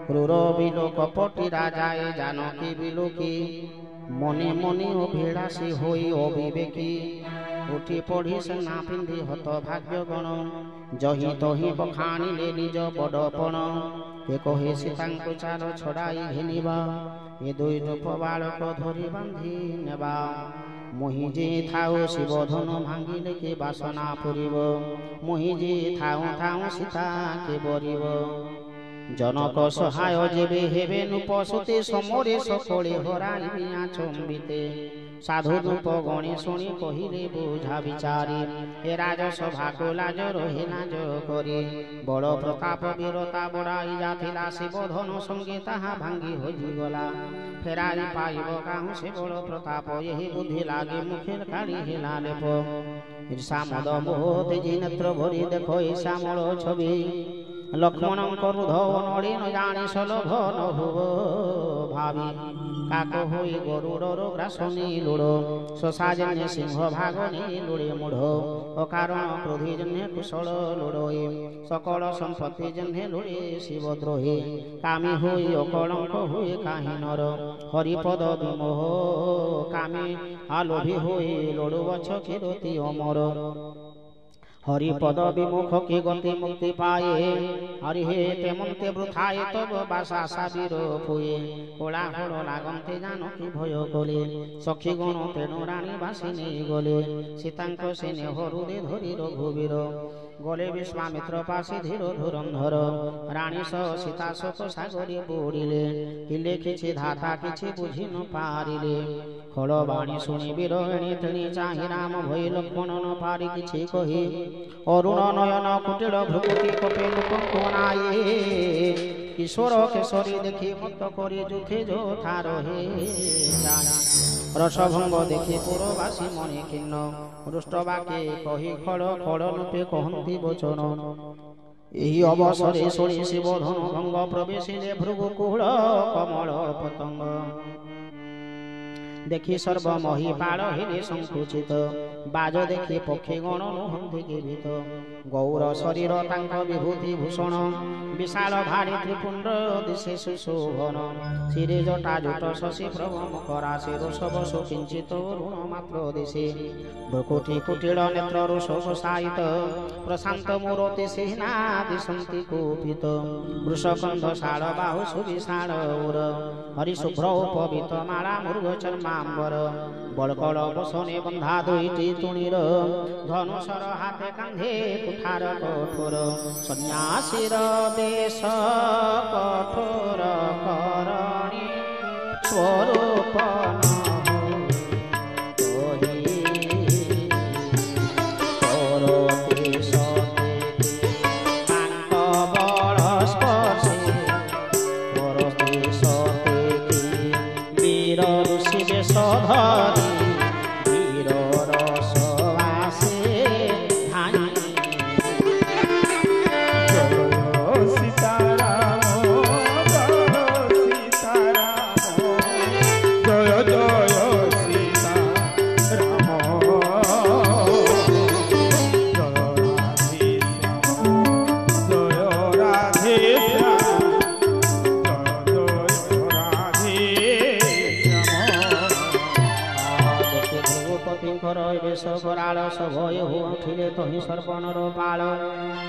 ক্রূর below কপটি রাজায় জানকী বিলোকি মনে মনে অভিলাষী হই অবিবেকী উঠি পড়ি সে না পিন্ধি হত ভাগ্যগণ জহি তহি বখাণিলে নিজ বড়পণ কে কহে সীতাଙ୍କୁ চাଲ ଛଡ଼ାଇ ଘେନିବା ଏ ଦୁଇ ରୂପ ବାଳକ ଧରି ବାନ୍ଧି ନେବା ମୋହି ଯେ ଥାଉ ଶିବ ଧନ ଭାଙ୍ଗିଲେ କେ ବାସନା ପୁରିବ ମୋହି ଯେ ଥାଉ ଥାଉ ସୀତା କେ ବରିବ জনক সহায় যেবে হেবে নৃপসুতে সমরে সকলে হরাইবি আচম্বিতে সাধু রূপ গণে শুনি কহিলে বুঝা বিচারে এ রাজসভাକୁ লাজ রহে লাজ করে বড় প্রতাপ বীরতা বড়াই যাথিলা শিব ধন সঙ্গে তাহা ভাঙ্গি হজিগলা ফেরাই পাইব কাহু সে বড় প্রতাপ এহি বুদ্ধি লাগে মুখের কাড়ি হেলা লেপ ঈর্ষা মদ মোহ তেজি নেত্র ভরি দেখো এই শ্যামল ছবি লক্ষ্মণଙ୍କ ରୁଧ ନଡ଼ି ନ ଜାଣି ସଲୋଭ ନ ହୁବ ଭାବି କାକ ହୋଇ ଗରୁଡ଼ର ଗ୍ରାସ ନେଇ ଲୁଡ଼ ଶଶା ଜନ୍ୟ ସିଂହ ଭାଗ ନେଇ ଲୁଡ଼େ ମୁଢ଼ ଅକାରଣ କ୍ରୋଧି ଜନ୍ୟ କୁଶଳ ଲୁଡ଼ୋଏ ସକଳ ସମ୍ପତ୍ତି ଜନ୍ୟ ଲୁଡ଼େ ଶିବଦ୍ରୋହୀ କାମୀ ହୋଇ ଅକଳଙ୍କ ହୁଏ କାହିଁ ନର ହରିପଦ ବିମୋହ କାମୀ ଆଲୋଭି ହୋଇ ଲୁଡ଼ୁ ବଛ କିରତି ଅମର হরিপদ বিমুখ কি গতি মুক্তি পায়ে হরি হে তেমন্তে বৃথায় তব বাসা সাবির ফুয়ে কোলাহল লাগন্তে জানকী ভয় কলে সখী গণ তেণু রানী বাসি নেই গলে সীতাঙ্ক সেনে হরুদে ধরি রঘুবীর গলে বিশ্বামিত্র পাশে ধীর ধুরন্ধর রানী সহ সীতা শোক সাগরে বুড়িলে হিলে কিছু ধাতা কিছু বুঝি ন পারিলে খড় বাণী শুনি বীরহিণী তেণি চাহি রাম ভই লক্ষ্মণ ন পারি কিছু কহি অরুণ নয়ন কুটিল ভ্রুকুটি কপে লোকঙ্কু নায়ে কিশোর কেশরী দেখি মত করি যুথে যোথা রহে রসভঙ্গ দেখি পুরবাসী মনে কিন্ন রুষ্ট বাকে কহি খড় খড় রূপে কহন্তি বচন এই অবসরে শুনি শিব ধন ভঙ্গ প্রবেশিলে ভৃগু কুহল কমল পতঙ্গ দেখি সর্বমহি পাল হিলে সংকুচিত বাজ দেখি পক্ষী গণ নুহন্তি গীত গৌর শরীর তাঙ্ক বিভূতি ভূষণ বিশাল ভারী ত্রিপুণ্ড দিশে সুশোভন শিরে জটা জুট শশী প্রভ মকরাশি রোষব সুকিঞ্চিত ঋণ মাত্র দিশে ভ্রকুটি কুটিল নেত্র রোষব সায়িত প্রশান্ত মূরতি সিহ্না দিশন্তি কুপিত বৃষকন্ধ শাল বাহু সুবিশাল উর হরিশুভ্র উপবিত মালা মৃগ চর্মাম্বর বলকল বসনে বন্ধা দুইটি তুণীর ধনুষর হাতে কান্ধে কুঠার কঠোর সন্ন্যাসীর দেশ কঠোর করণী স্বরূপ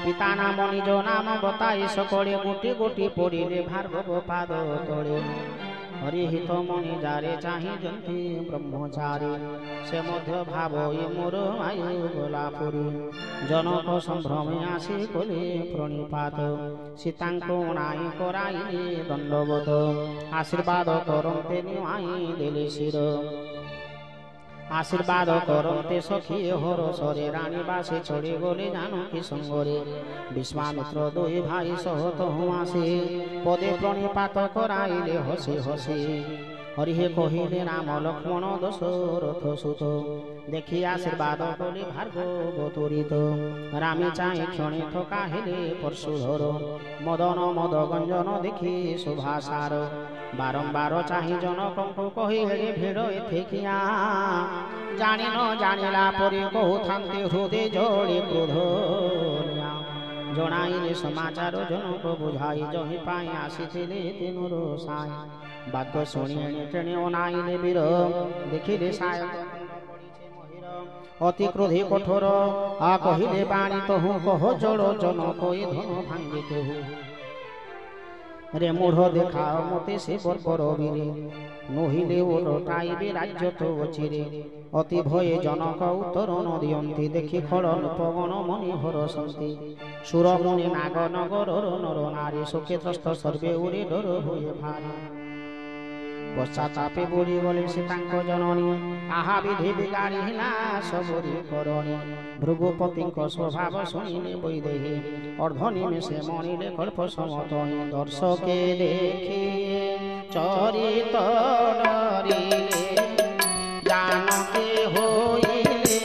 পিতা নাম নিজ নাম বতাই সকলে গোটি গোটি পড়িলে ভার্গব পাদ তলে হরিহিত মণি যারে চাহিযন্তি ব্রহ্মচারী সে মধ্য ভাব মোর আয়ু গলা পুরী জনক সম্ভ্রমে আসি কলে প্রণিপাত সীতাঙ্কু নাই করাইলে দণ্ডবত আশীর্বাদ করন্তে নিয়াই দেলে শির আশীর্বাদ করন্তে সখী হরসরে রানী বাসে চড়ে গলে জানকী সঙ্গরে বিশ্বামিত্র দুই ভাই সহত হুঁসে পদে প্রণিপাত করাইলে হসে হসে হরিহে কহিলে রাম লক্ষ্মণ দশরথ সুত দেখি আশীর্বাদ কলে ভার্গব তরিত রামে চাই ক্ষণে ঠকা হেলে পরশুধর মদন মদ গঞ্জন দেখি শোভাসার বারম্বার চাহি জনকঙ্কু কহিলে ভিড় এথিকিয়া জানি ন জানিলা পরে কহুথান্তে হৃদে জড়ে ক্রোধ जणाइले समाचार जनक बुझाई जहि पाई आसीथिले तिनुर साई बाक्य शुणी एणे तेणे अनाइले वीर देखिले सायक अति क्रोधी कठोर आ कहिले बाणी तहु कह जड़ जनक ए धन भांगिते रे मूढ़ देखा मते से बर्बर वीरे नहिले ओलटाइबे राज्य तो अचिरे अति भये जनक उत्तर न दियंती देखि खड़न पवन मणि हरसंती सुर मुनि नाग नगर नर नारी शोके त्रस्त सर्वे उरे डर हुए भारी पश्चातापे बुड़ी गले से जननी आहा विधि बिगाड़िला सबरी करणी भृगुपति स्वभाव शुणिले वैदेही अर्धनिमेषे मणिले कल्प समतही दर्शके देखिए चरित डरिले जानके होइले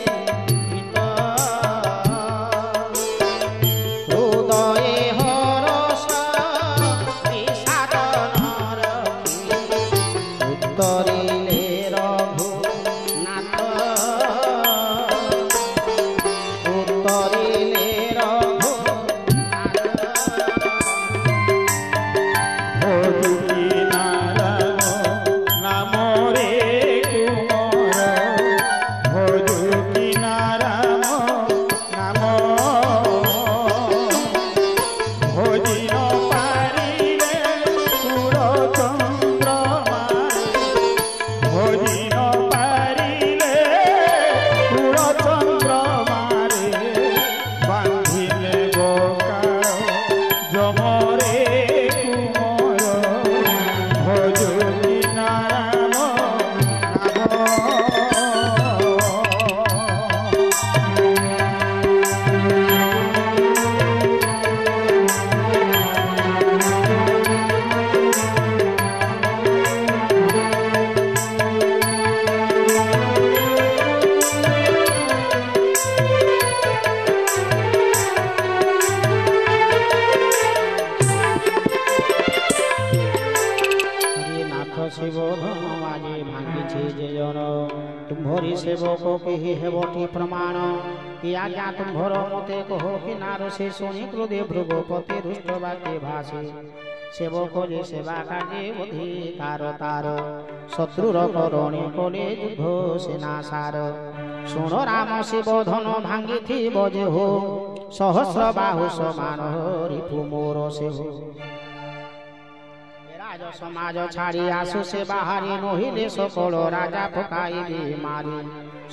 हृदय हरस विषाद उत्तरिले रघुनाथ उत्तरिले रघुनाथ तुम्हारी सेवक कही हेबटी प्रमाण कि आज्ञा तुम्हार मते कहो कि नार से शुणी क्रोधे भृगुपति रुष्ट वाक्य भाषे सेवक जे सेवा कार्य अधिकार तार शत्रुर करणे कले युद्ध सेनासार शुण राम शिव धन भांगी थी बजे हो सहस्र बाहु समान रिपु मोर से हो समाज छाड़ी आसु से बाहरी नहिले सकल राजा पकाइबे मारी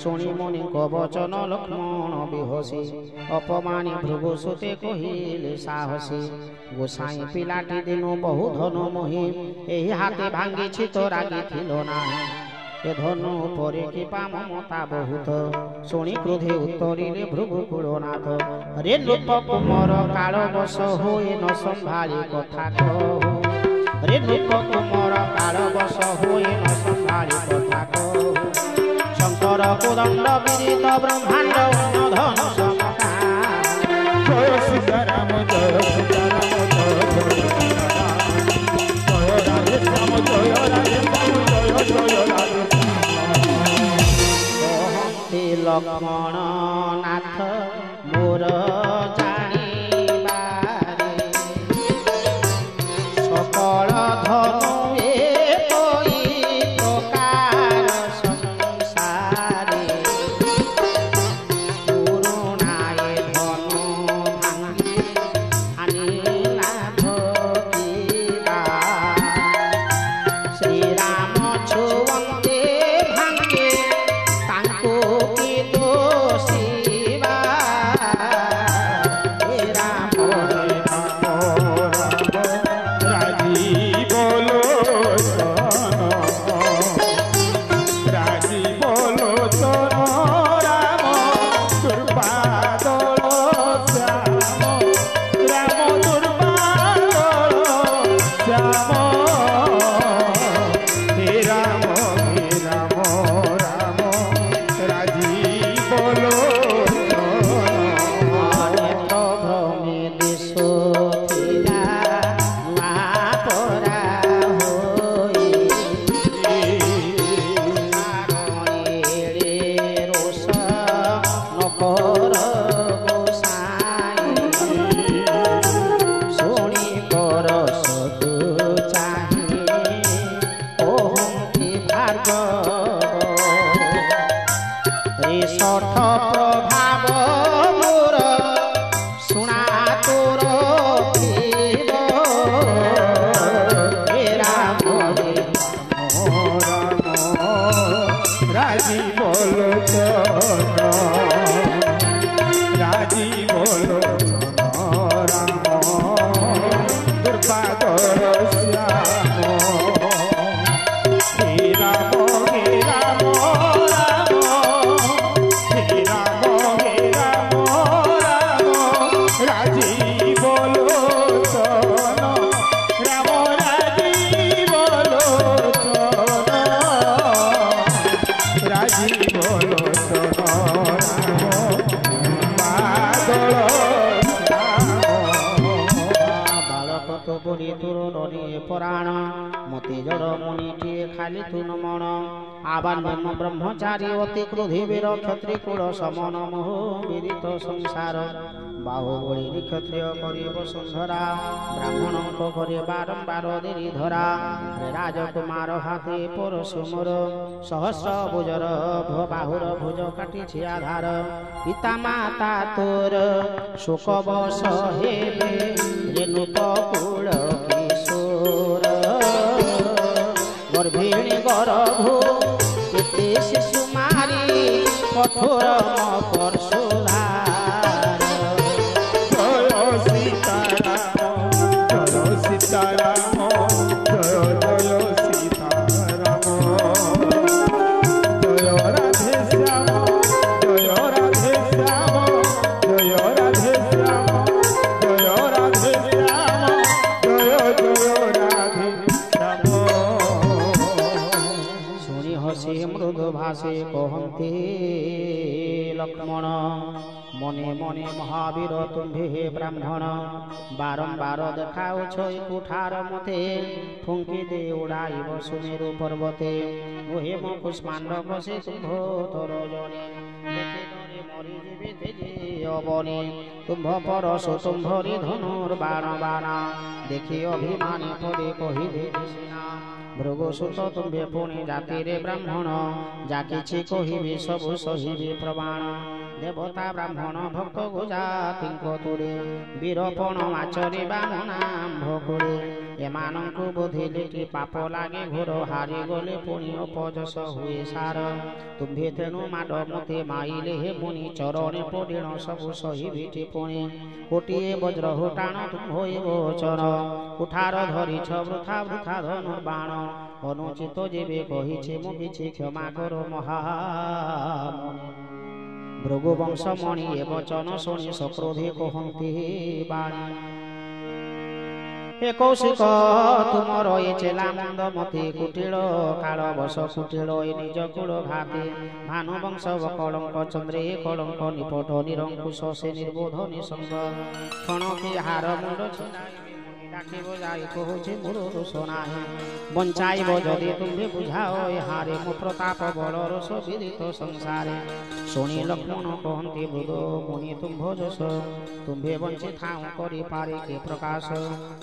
शुणी मुनि को वचन लक्ष्मण बिहसी अपमानी भृगु सुते कहिले साहसी गोसाई पिलाटी दिनु बहु धन मोहि एही हाथे भांगी छि तो रागी थिलो नाही ए धनु परे कृपा ममता बहुत शुणी क्रोधे उत्तरिले भृगु कुलनाथ रे लोप कुमर काल बस होए न संभाली कथा कहो रे लोक तुमर काल बस हुए न संभाली कथा कहो शंकर कोदंड विदित ब्रह्मांड धन समका जय सीताराम जय सीताराम जय राधे श्याम जय राधे श्याम जय जय राधे कहते लक्ष्मण नाथ मोर କରି ତୁର ଡରିଏ ପରାଣ ମତେ ଜଡ଼ ମୁନିଟିଏ ଖାଲି ତୁ ନମଣ ଆବାନ୍ୟମ ବ୍ରହ୍ମଚାରୀ ଅତି କ୍ରୋଧୀ ବୀର କ୍ଷତ୍ରି କୁଳ ସମନ ମୋହ ବିଦିତ ସଂସାର ବାହୁବଳୀ କ୍ଷତ୍ରିୟ କରିବ ସୁନ୍ଦରା ବ୍ରାହ୍ମଣଙ୍କ ଘରେ ବାରମ୍ବାର ଦେରି ଧରା ରାଜକୁମାର ହାତେ ପରଶୁମର ସହସ୍ର ଭୁଜର ବାହୁର ଭୁଜ କାଟିଛି ଆଧାର ପିତା ମାତା ତୋର ଶୋକ ବଶ ହେବେ ରେଣୁକ କୁଳ କିଶୋର ଗର୍ଭିଣୀ ଗର୍ଭ କେତେ ଶିଶୁ ମାରି କଠୋର ପରଶୁଧାର ଜୟ ସୀତାରାମ ଜୟ ଜୟ ସୀତାରାମ ଜୟ ରାଧେ ଶ୍ୟାମ ଜୟ ରାଧେ ଶ୍ୟାମ ଜୟ ରାଧେ ଶ୍ୟାମ ଜୟ ରାଧେ ଶ୍ୟାମ ଜୟ ଜୟ ରାଧେ ଶ୍ୟାମ ଶୁଣି ହସି ମୃଦୁ ଭାଷେ କହନ୍ତି ଲକ୍ଷ୍ମଣ ମନେ ମନେ ମହାବୀର ତୁମ୍ଭେ ହେ ବ୍ରାହ୍ମଣ ବାରମ୍ବାର ଦେଖାଉଛ କୁଠାର ମତେ ଫୁଙ୍କି ଦେ ଉଡ଼ାଇବ ସୁମେରୁ ପର୍ବତେ ଓହେ ମୋ କୁଷ୍ମାଣ୍ଡ କଷେ ତୁମ୍ଭ ତୋର ଜଣେ ମରିଯିବେ ତେଜେ ଅବନି ତୁମ୍ଭ ପରଶୁ ତୁମ୍ଭରି ଧନୁର୍ ବାଣ ବାଣା ଦେଖି ଅଭିମାନୀ ପଦେ କହିଲେ ସିନା ଭୃଗୁ ସୁତ ତୁମ୍ଭେ ପୁଣି ଜାତିରେ ବ୍ରାହ୍ମଣ ଯା କିଛି କହିବି ସବୁ ସହିବି ପ୍ରମାଣ ଦେବତା ବ୍ରାହ୍ମଣ ଭକ୍ତ ଗୁଜାତିଙ୍କ ତୁରେ ବୀରପଣ ମାଚରେ ବାମନାମ୍ଭ କୁଳେ ଏମାନଙ୍କୁ ବୋଧିଲେ କି ପାପ ଲାଗେ ଘୋର ହାରିଗଲେ ପୁଣି ଅପଯଶ ହୁଏ ସାର ତୁମ୍ଭେ ତେଣୁ ମାଡ଼ ମତେ ମାଇଲେ ହେ ପୁଣି ଚରଣେ ପଡ଼ିଣ ସବୁ ସହିବି ଟିପୁଣି କୋଟିଏ ବଜ୍ର ହୁଟାଣ ତୁମ୍ଭଇ ଗୋଚର କୁଠାର ଧରିଛ ବୃଥା ବୃଥା ଧନୁର୍ବାଣ ଅନୁଚିତ ଯେବେ କହିଛି ମୁଁ କିଛି କ୍ଷମା କର ମହାମୁନି ଭୃଗୁ ବଂଶମଣି ଏ ବଚନ ଶୁଣି ସକ୍ରୋଧେ କହନ୍ତି ବାଣୀ हे कौशिक तुमर ये चेला मंद मते कुटिल काल बस कुटिल निज कुल घाते भानु वंश कलंक चंद्रे कलंक निपट निरंकुश से निर्बोध निसंग क्षण के हार मुंड डाकिब जाई कहुछि मोर दोष नाही बंचाइब जदि तुम्हें बुझाओ हारे मो प्रताप बल रस विदित संसारे शुणी लक्ष्मण कहती बुध मुनि तुम्भ जस तुम्हें बंची थाऊ करि पारे के प्रकाश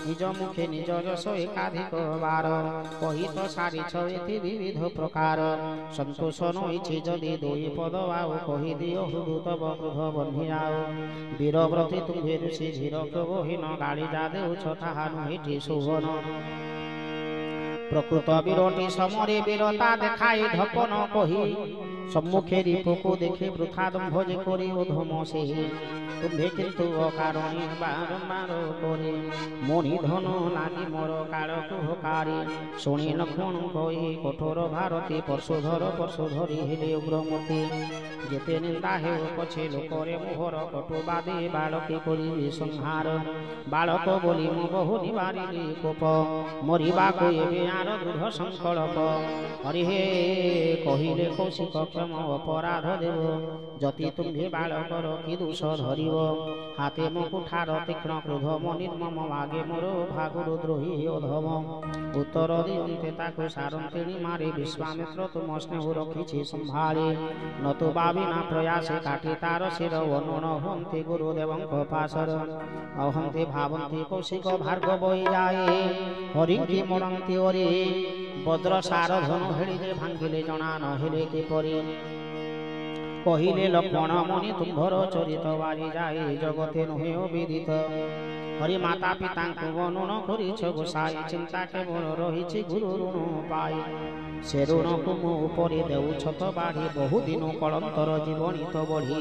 निज मुखे निज जस एकाधिक बार कही तो सारिछ एति विविध प्रकार संतोष नइछि जदि दुई पद आउ कहि दियो हृदु तब क्रोध बन्धियाओ वीरव्रती तुम्हें ऋषि धीर क्षोभहीन गाड़ी जा देउछ ताहा नुहिटी शोभन प्रकृत वीरटी समरे वीरता देखाई धपन कही सम्मुखे रिपुको देखि वृथा दम्भ जे करि ओधम से तुम्भे किंतु अकारणि बारंबार करे मणि धन लागि मोर काल कुहकारी शुणी लक्ष्मण कहि कठोर भारती परशुधरी हेले उग्रमती जेते निंदा हे पछे लोकरे मोहर कटुबादे बालके करि संहार बालक बोली मु बहु निवारिली कोप मरिबा को एबे आर दृढ़ संकल्प हरि हे कहिले कौशिक क्षम अपराध देव जति तुम्भे बालकर कि दोष धरिब हाथे मो कुठार तीक्ष्ण क्रोध मो निर्मम मागे मोर भागुर द्रोही अधम उत्तर दियन्ते ताकु सारन्तिणी मारे विश्वामित्र तुम स्नेह रखिछि संभाळे नतुबा बिना प्रयासे काटि तार शिर वनुण हन्ति गुरुदेवଙ୍କ पाशर अहन्ति भावन्ति कौशिक भार्गव जाए हरिंकी मणन्ति ओरे वज्र सार धनु हेळि जे भांगिले जणा न हेले किपरि कहिले लक्ष्मण मुनि तुम्भर चरित बारी जाए जगते नुहे विदित हरि माता पिता को वनुण करिछ गोसाई चिंता केवल रहिछि गुरु ऋण पाई से ऋण को मो उपरे देउछ तो बाढ़ी बहु दिन कलंतर जीवनी तो बढ़ी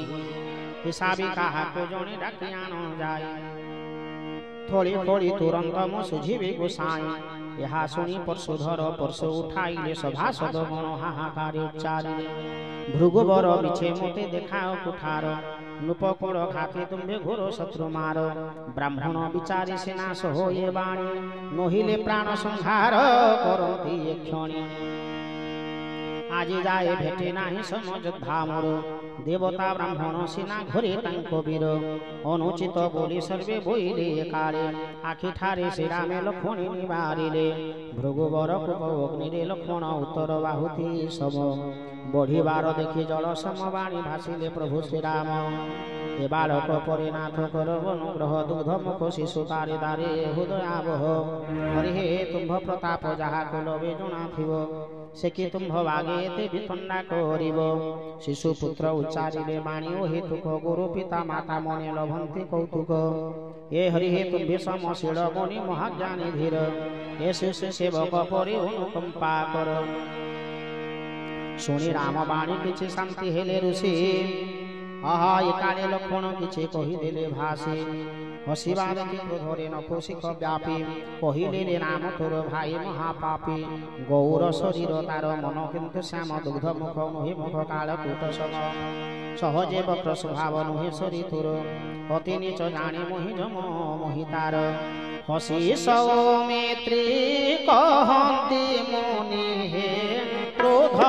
हिसाबी काहा को जणे डाकी आन जाए थोड़ी थोड़ी तुरंत मो सुझिबे गोसाई यहा सुनी परशुधर परशु उठाइले सभासद गण हाहाकार उच्चारिले भृगुवर बिछे मोते देखाओ कुठार नृपकुल खाते तुम्भे घोर शत्रु मार ब्राह्मण विचारी सेनाश होए बाणी नहिले प्राण संहार करती क्षणी आज जाए भेटे नाही समझ धामर देवता ब्राह्मण सिना घरे तांको वीर अनुचित बोली सर्वे बोइले एकारे आखि ठारे श्री रामे लक्ष्मण निवारिले भृगुवर कूप अग्नि लक्ष्मण उत्तर बाहुति सम बढ़िबार देखि जल समवाणी भाषिले प्रभु श्री राम ए बालक परिनाथ कर अनुग्रह दुग्ध मुख शिशु तारे दारे हृदयावह हरि हे तुम्भ प्रताप जहा कुलबे जणा थिव से कि तुम्भ बागे एते वितंडा करिब शिशु पुत्र उच्चारिले बाणी ओ हेतुक गुरु पिता माता मने लभन्ति कौतुक ए हरि हे तुम्भे समशील मुनि महाज्ञानी धीर ए शिशु सेवक परि अनुकंपा कर शुणी राम बाणी किछि शांति हेले ऋषि आहा एकाले लक्ष्मण किछि कहिदेले भाषे हसिबा देखि क्रोधरे नपुसिक व्यापी कहिले राम तोर भाई महापापी गौर शरीर तार मन किंतु श्याम दुग्ध मुख नुहे मुख काल कूट सम सहजे वक्र स्वभाव नुहे शरी तोर अति नीच जाने मोहि जम मोहि तार हसी सौमित्री कहन्ति मुनि हे क्रोध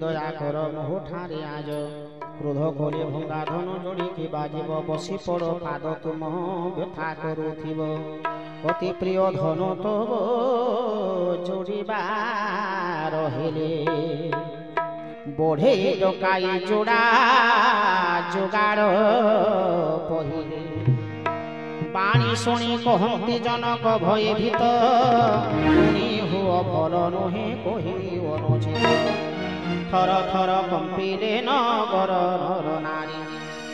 दया कर मोह ठारे आज क्रोध करे भंगा धन जोड़ी कि बाजिब बसी पड़ पाद तुम व्यथा करुथिब अति प्रिय धन तब जोड़िबा रहिले बढ़े डकाई जोड़ा जोगाड़ पहिले पानी शुणी कहती जनक भय भीत शुणी हुआ भल नुहे कही अनुचित थर थर कंपिले नगर नर नारी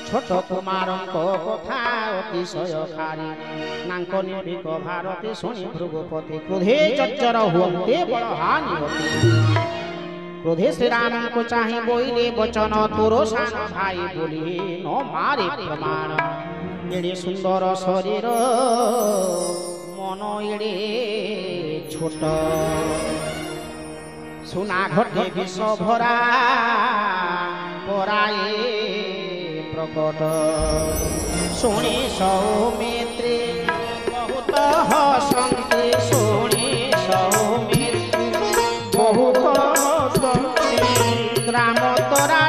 छोट कुमार कथा अतिशयकारी नांक निर्भीक भारती शुणी भृगुपति क्रोधे चच्चर हुए बड़हानि क्रोधे श्री राम को चाहे बोइले वचन तोरो सान भाई बोली न मारे प्रमाण एड़े सुंदर शरीर मन एड़े छोट सुना घटे विष भरा पराए प्रकट शुणी सौमित्री बहुत हसन्ति शुणी सौमित्री बहुत हसन्ति ग्राम तोरा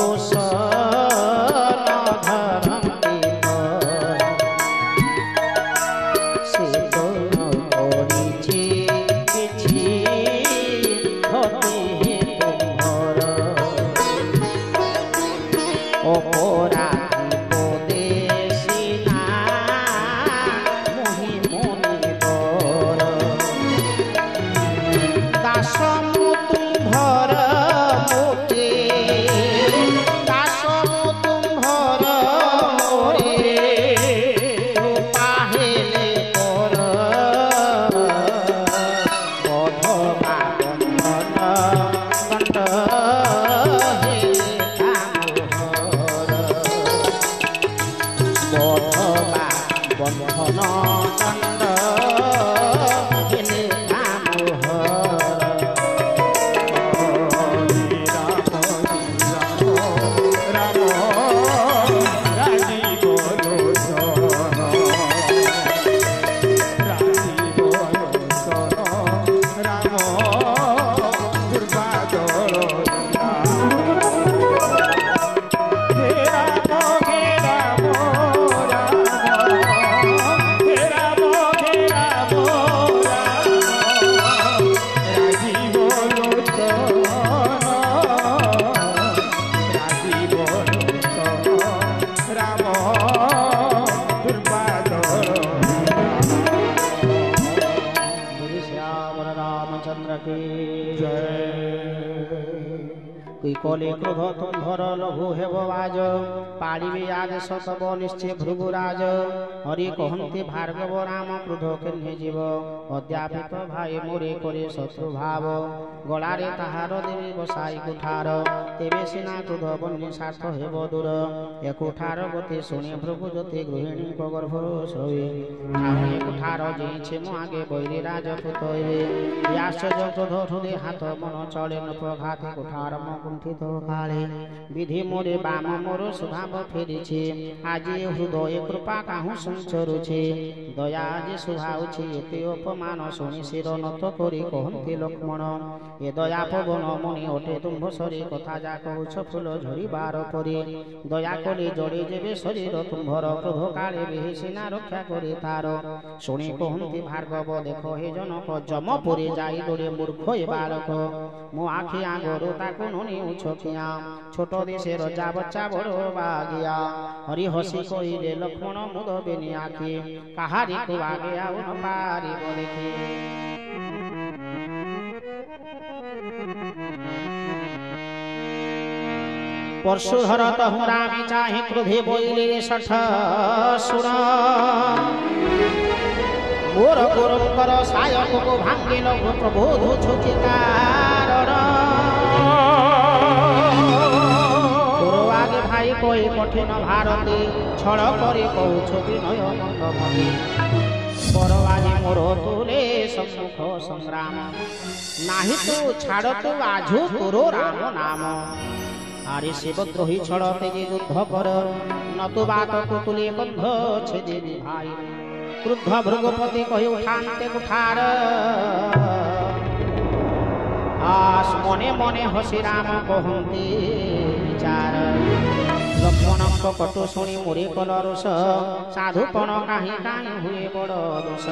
কুশল ধরন্তি সে তো করিছি কিছু ক্ষতি তুম্ভর অপরাধী পদেশী না মোহি মনিবর দাস তুম্ভর মুখে দাস তুম্ভর মোরে পাহেলে কর বধবা বন্ধন দণ্ড হেলে কামোহর বধবা বন্ধন দণ্ড হেলে কামোহর কলে ক্রোধ তুম্ভর লঘু হেব বাজ পাড়িবে আদেশ তব নিশ্চয় ভৃগুরাজ হরি কহন্তি ভার্গব রাম ক্রোধ কেহ্নে জীব অদ্যাপিত ভাই মোরে করে শত্রু ভাব গলারে তাহার দেবী বসাই কুঠার তেবে সিনা ক্রোধ বন্যে স্বার্থ হেব দূর এ কুঠার গতি শুনে ভৃগু জ্যোতি গৃহিণী গর্ভ শ্রবে এ কুঠার যেছে মো আগে বৈরী রাজপুত হইবে আশ্চর্য ক্রোধ হৃদে হাত মন চলে ন প্রঘাতে কুঠার কুণ্ঠিত কালে বিধি মোরে বাম মোর স্বভাব ফেরিছে আজি হৃদয়ে কৃপা কাহু সঞ্চরুছে দয়া যে স্বভাবছে এতে অপমান শুনি শির নত করি কহন্তি লক্ষ্মণ এ দয়া পবন মনি ওঠে তুম্ভ সরি কথা যা কহুছ ফুল ঝরিবার পরি দয়া করে জড়ে যেবে শরীর তুম্ভর ক্রোধ কালে বিহিসিনা রক্ষা করে তার শুনি কহন্তি ভার্গব দেখো হে জনক যমপুরে যাই দৌড়ে মূর্খ এ বালক মো আখি আগরু তাকু ননি উছকিয়া ছোট দেশে রজা বচ্চা বড় বাগিয়া হরি হসি কইলে লক্ষ্মণ মুদ বেনি আখি কাহারি কু আগে আউ ন পারিব দেখি পরশুধর তহু রামে চাহে ক্রোধে বইলে ষঠ শুণ মোর গুরুঙ্কর সায়কু ভাঙ্গে লঘু প্রবোধ ছুচি কারণ আগে ভাই কই কঠিন ভারতে ছড় করে কৌছ বিনয় মন্ডমতি পরবাজি মোর তুলে সম্মুখ সংগ্রাম নাহি তু ছাড় তু আঝু তোর রাম নাম আরে শিবদ্রোহী ছড় তেজে যুদ্ধ কর নতুবা তো তুলে বন্ধ ছেদে ভাই ক্রুদ্ধ ভৃগুপতি কহি উঠান্তে কুঠার আস মনে মনে হসি রাম কহন্তি বিচার লক্ষ্মণଙ୍କ কটু শুনি মোরে কল রোষ সাধুপণ কাহি কাহি হুଏ বড় দোষ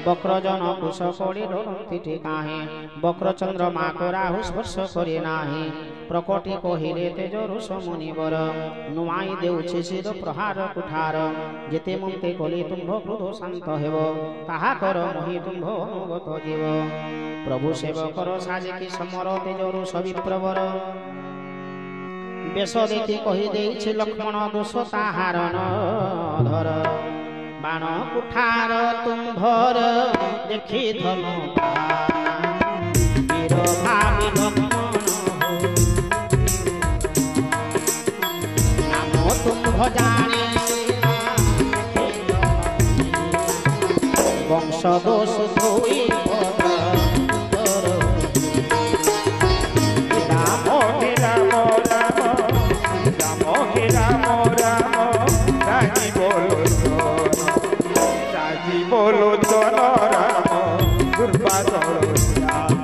বক্রজন কুশ করি ডরন্তি কাহি বক্রচন্দ্রমা রাহু স্পর্শ করে নাহি প্রকটি কহিলে তেজ রোষ মুনিবর নুয়াই দেউছে শির প্রহার কুঠার যেতে মন্তে কলি তুম্ভ ক্রোধ শান্ত হেব তাহা কর মোহি তুম্ভ অনুগত জীব প্রভু সেবকর সাজে কি সমর তেজ রোষ বিপ্রবর বেশ দেখি কহি দেইছে লক্ষ্মণ দোষ তাহার ধর বাণ কুঠার তুম্ভর দেখি ধনু বীর ভাবি লক্ষ্মণ নাম তুম্ভ জানে বংশ দোষ ধুই बोलो चलो राम कृपा करो श्याम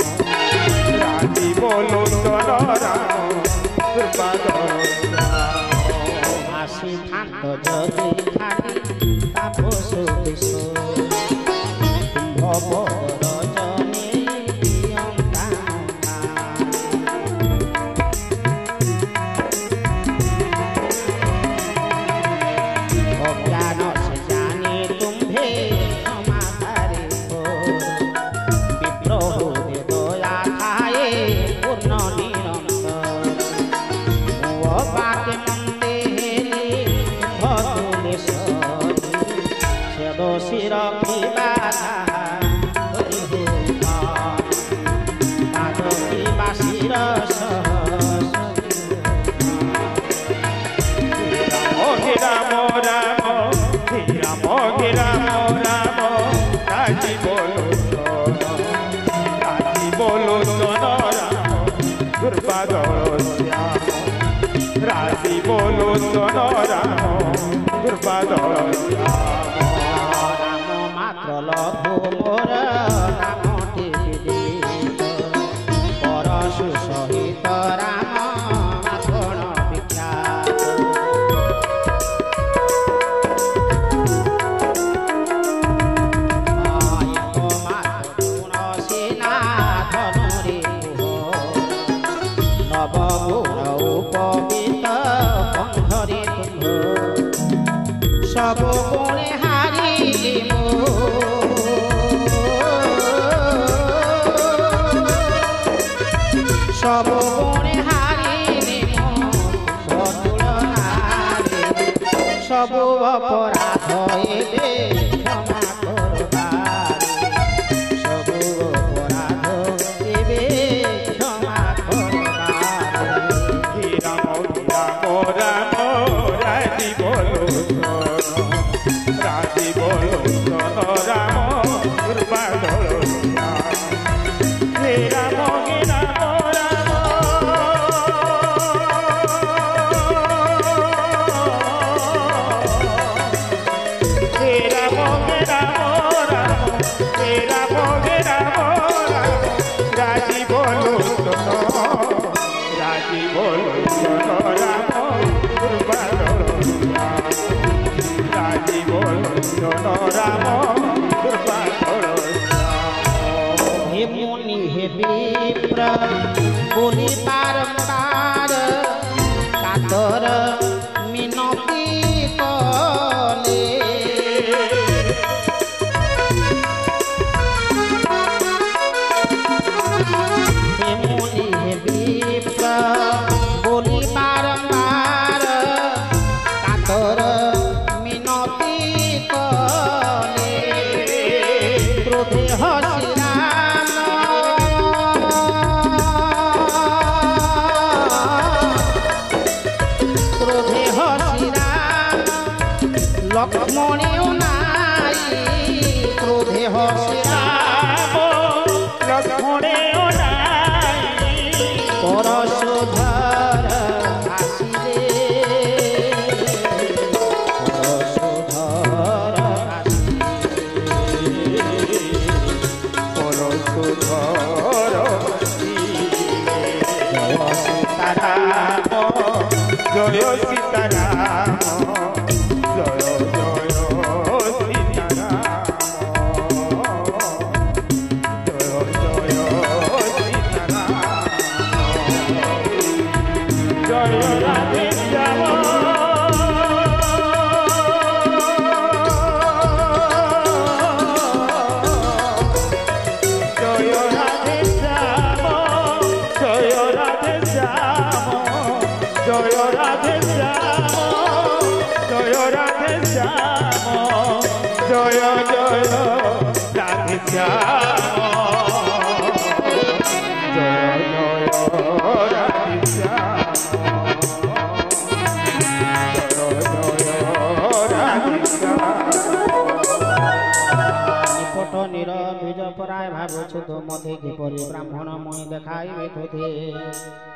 राजी बोलो चलो राम कृपा करो আসি থান্ত যদি খালি তাপস কিশোর কুম্ভপদ রজনী প্রিয়ঙ্কা অজ্ঞান সে জানে তুম্ভে সমাধারে বিপ্রহ দয়া খায়ে পূর্ণ নিরন্তর বাকে মন্দে ভতুলে সেদ শির বাসির রাম রাম রাম রাম রাম রাজি বলো জন রাম দুর্বাদল শ্যাম রাজি বলো জন রাম দুর্বাদল শ্যাম রাম মাত্র লঘু মোর নামটি বিদিত পরশু সহিত রাম আপন বিখ্যাত সব গুণে হারিলি সব গুণে হারিলি সব অপরাধ এবে ক্ষমা করবার সব অপরাধ এবে ক্ষমা করবার রাম রাম রাম রাজি বলো রাজি বলো জন রাম দুর্বাদল হে রাম রাম রাম হে রাম রাম রাম হে রাম রাম রাম রাজি বলো রাজি বলো জন রাম দুর্বাদল রাজি বলো জন রাম দুর্বাদল হে মুনি হে বিপ্র বলি বারম্বার কাতর মিনতি কলে হে মুনি হে বিপ্র বলি বারম্বার কাতর মিনতি কলে ক্রোধে হসি ক্রোধে হসি লক্ষ্মণেও নাই ক্রোধে হসি লক্ষ্মণেও নাই পরশোধর আসিলে পরশোধর পরশুধর জয় সীতারাম জয় জয় সীতারাম জয় জয় সীতারাম জয় রাধে শ্যাম জয় রাধে শ্যাম জয় রাধে শ্যাম জয় রাধে শ্যাম জয় রাধে শ্যাম জয় জয় রাধে শ্যাম জয় জয় রাধে শ্যাম জয় জয় রাধে শ্যাম নিপট নিরভিজ পরায় ভাবুছ তো মধ্যে কিপরি ব্রাহ্মণ মই দেখাইবে তোতে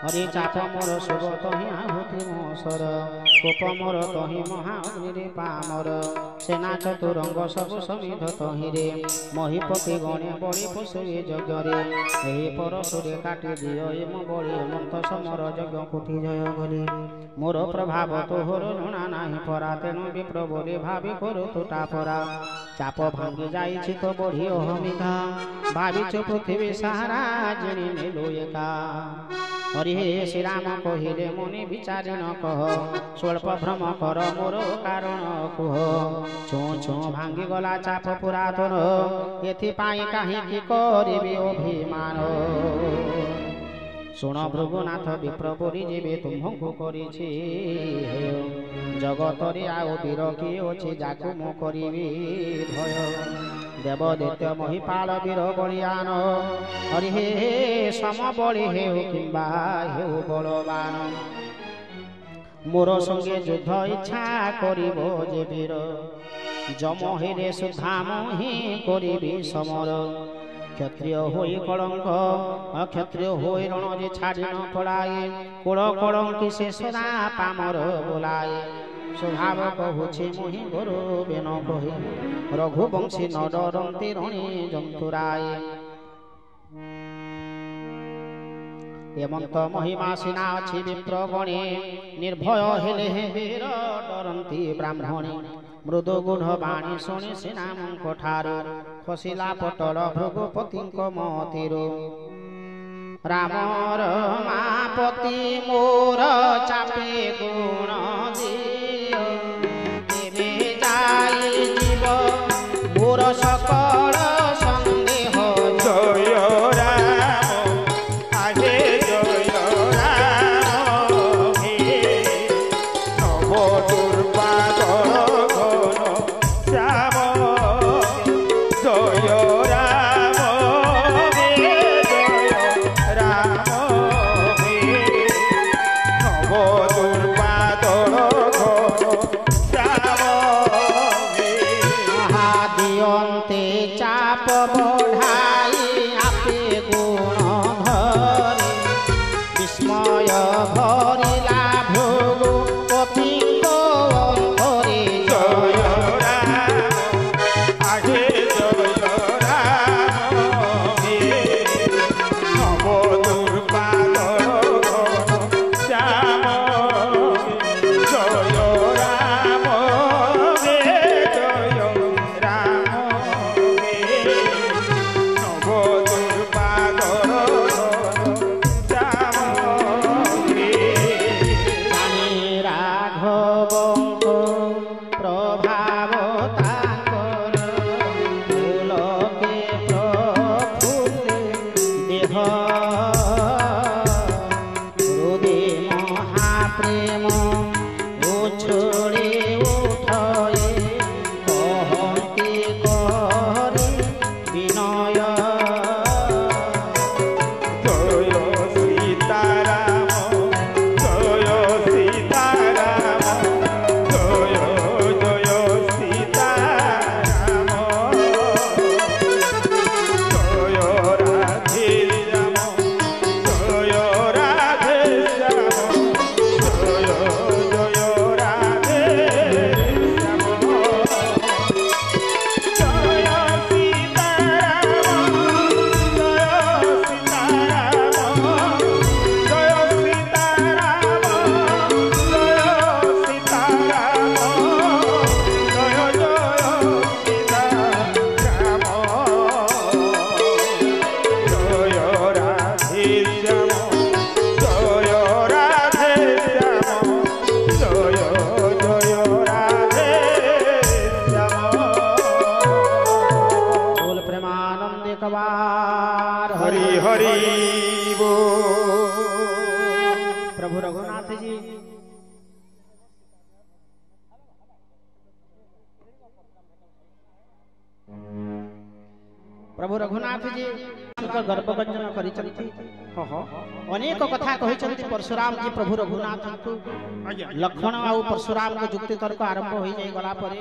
হরি চাপ মোর শুভ তহি আহুতি মোসর कोप मोर तहि महाअग्नि पामर सेना चतुरंग सबु समिध तहिरे महिपति गणे बलि पशुए यज्ञरे एहि परशुरे काटि दियो एम बलि मन्त समर यज्ञ कोटि जय गले मोर प्रभाव तोहर जଣା नाही परा तेणु विप्र बोली भावी करू तुटा परा चाप भांगी जाइछि तो बढ़ी अहमिका भाविछु पृथ्वी सारा जिणी नेलु एका हरि श्री राम कहिले मुनि विचारि न कह स्वल्प भ्रम कर मोर कारण कुह छो छो भांगी गला चाप पुरातन एथिपाई काहिंकि करिबि अभिमान शुण भृगुनाथ विप्र बोली जेबे तुम्हंकु करिछि जगतरे आउ वीर किए अछि जाकु मो करिबि भय देव दैत्य महिपाल वीर बलियान हरि हे सम बलि हेउ किंबा हेउ बलवान मोर संगे युद्ध इच्छा करिबो जे वीर जम हेले सुधा मोहि करिबि समर क्षत्रिय होई कलंक अक्षत्रिय होई रण जे छाड़ी न पड़ाए कुल कलंकी से सदा पामर बोलाए स्वभाव कहुछि मोहि गुरु बेन कहि रघुवंशी न डरंती रणि जंतुराए एमंत महिमा सिना अछि विप्र गणे निर्भय हेले हे वीर डरंती ब्राह्मणे मृदु गुढ़ बाणी शुणी सिनामंक ठारू खसिला पटल भृगुपतिंक मतिरो रामर मापति मोर चापे गुण दियो तेबे जाई जीव मोर सकल संदेह जय राम आगे जय राम हे नव दुर्गा प्रभु रघुनाथ जी प्रभु रघुनाथ जी गर्भगंजन करिचंती अनेक कथा कहिचंती परशुराम जी प्रभु रघुनाथ को लक्ष्मण आउ परशुराम को जुक्ति तर्क आरंभ हो जाय गला परे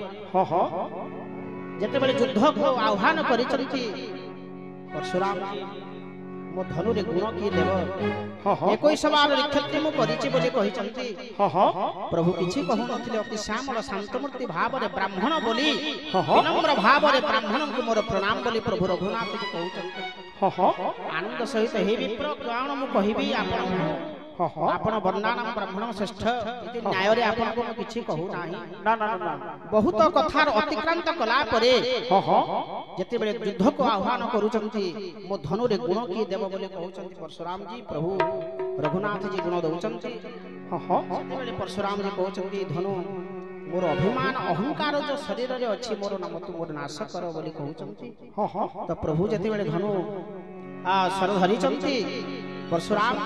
जते बेले युद्ध को आह्वान करिचंती परशुराम जी मो धनु रे गुण की देव हाँ हाँ 21 बार ऋक्षत्री मु करिछि बोली कहिचंती हाँ हाँ प्रभु किछि कहु नथिले अति श्यामल शांतमूर्ति भाव रे ब्राह्मण बोली हाँ हाँ विनम्र भाव रे ब्राह्मण को मोर प्रणाम बोली प्रभु रघुनाथ जी कहउचंती हाँ हाँ आनंद सहित हे विप्र काण मु कहिबी आपण हाँ हाँ आपण वर्णनाम ब्राह्मण श्रेष्ठ इति न्याय रे आपण को किछि कहू नाही ना ना ना बहुत कथार अतिक्रांत कला परे हाँ हाँ जेते बेले युद्ध को आह्वान करूचंती मो धनु रे गुण की देव बोले कहउचंती परशुराम जी प्रभु रघुनाथ जी गुण दउचंती हाँ हाँ जेते बेले परशुराम जी कहउचंती धनु मोर अभिमान अहंकार जो शरीर रे अछि मोर नाम तू मोर नाश कर बोली कहउचंती हाँ हाँ तो प्रभु जेते बेले धनु सर धरिचंती परशुराम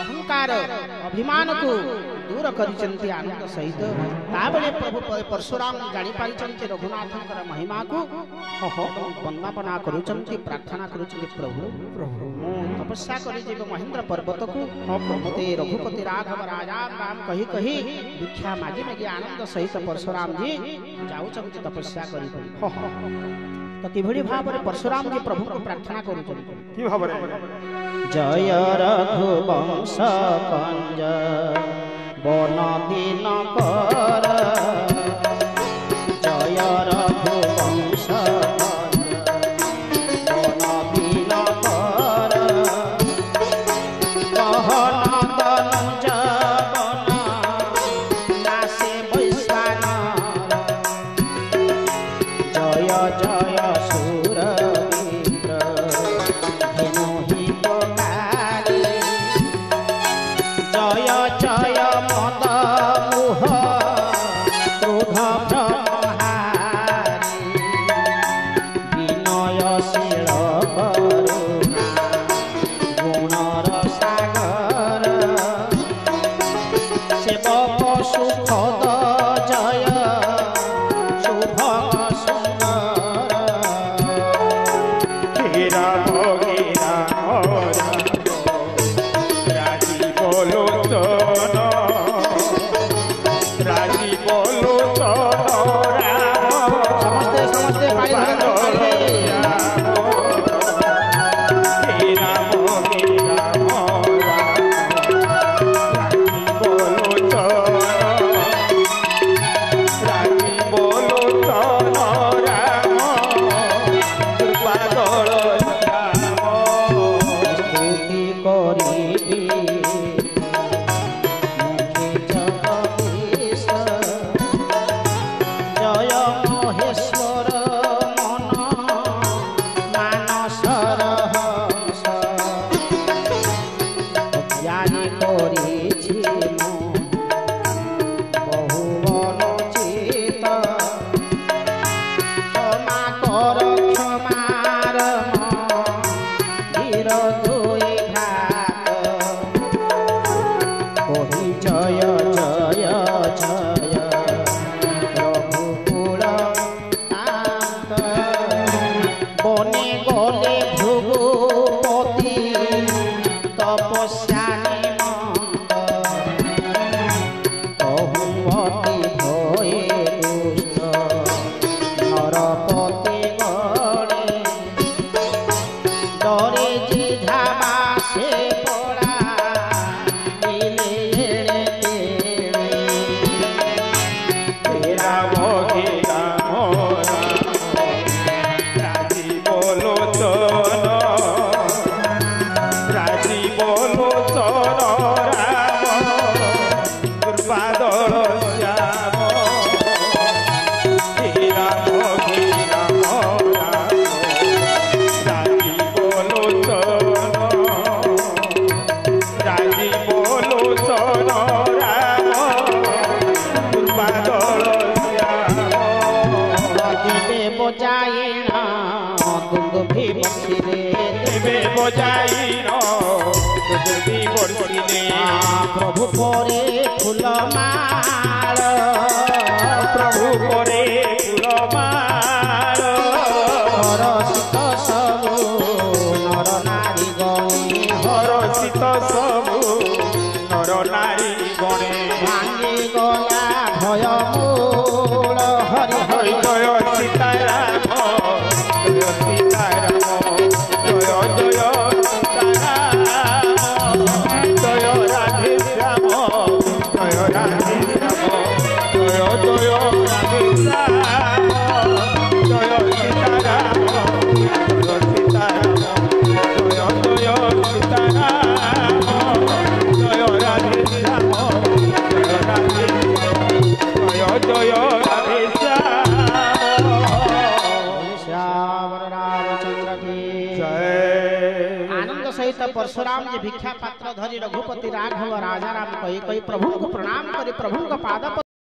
अहंकार अभिमान को दूर करिचंती आनंद सहित ताबले प्रभु परशुराम जानि पारिचंती रघुनाथंकर महिमा को वंदना करूचंती प्रार्थना करूचंती प्रभु प्रभु मो तपस्या करि जेब महेंद्र पर्वत को मते रघुपति राघव राजा नाम कहि कहि भिक्षा मागी मागी आनंद सहित परशुराम जी जाउचंती तपस्या करि तो किभଳି भाବରେ परशुराम जी प्रभु को प्रार्थना करूचंती की भाବରେ जय रघुवंश कंज बन दिन कर जय रघुवंश कंज बन दिन कर कहन तनुज बन नासे वैश्वानर जय जय प्रभु परे फूल माल प्रभु परे फूल माल हरसित सबु नर नारी गणे हरसित सबु नर नारी गणे भांगी गला भय मूल हरि हरि जय सीताराम जय सीताराम जय जय सीताराम परशुराम जी भिक्षा पात्र धरी रघुपति राघव राजा राम कही प्रभु को प्रणाम करी प्रभु का पाद